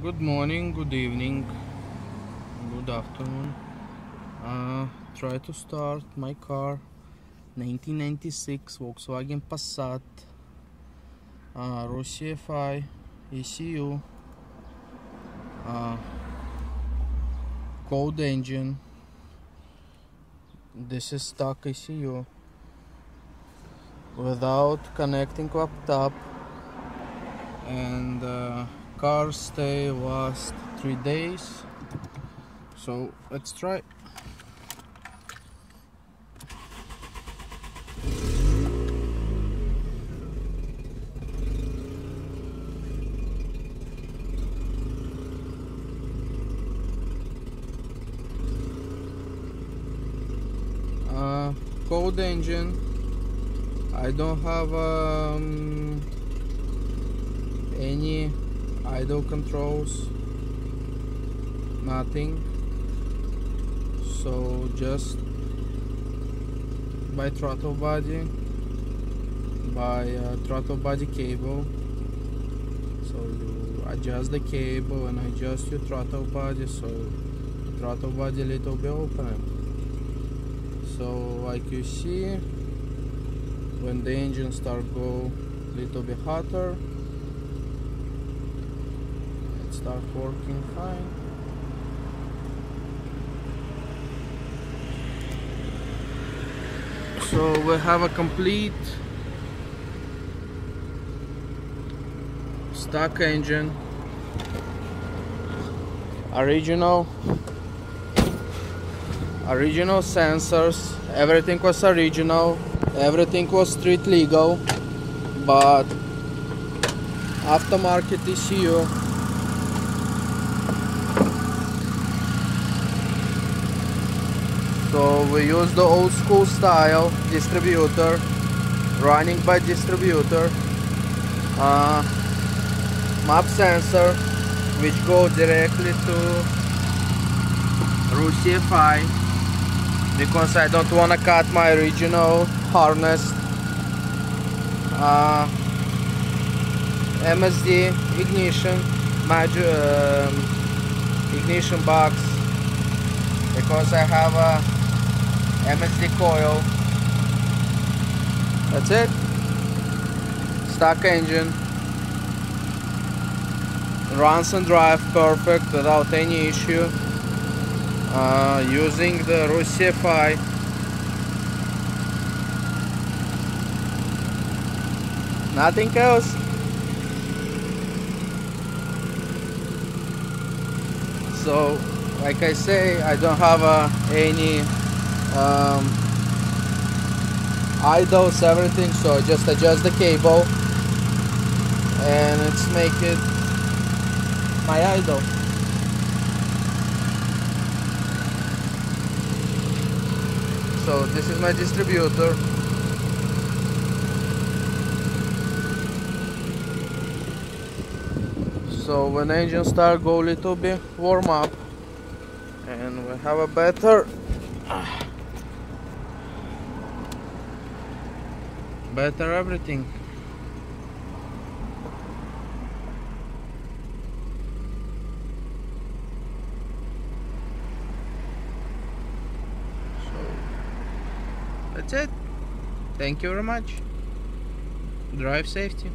Good morning, good evening, good afternoon. Try to start my car, 1996 Volkswagen Passat, Russia FI, ECU, cold engine. This is stock ECU without connecting laptop, and car stay last 3 days. So let's try. Cold engine. I don't have any idle controls, nothing, so just by throttle body cable. So you adjust the cable and adjust your throttle body, so the throttle body a little bit open. So like you see, when the engine start go a little bit hotter, it start working fine. So we have a complete stock engine, original sensors, everything was original, everything was street legal, but aftermarket ECU. So we use the old school style distributor, running by distributor, map sensor, which go directly to Russia FI, because I don't want to cut my original harness. MSD ignition, ignition box, because I have a MSD coil. That's it. Stock engine, runs and drive perfect without any issue. Using the Russia FI. Nothing else. So like I say, I don't have any idles, everything, so I just adjust the cable and it's make it my idle. So this is my distributor. So when the engine start go a little bit warm up, and we have a better everything. That's it. Thank you very much. Drive safety.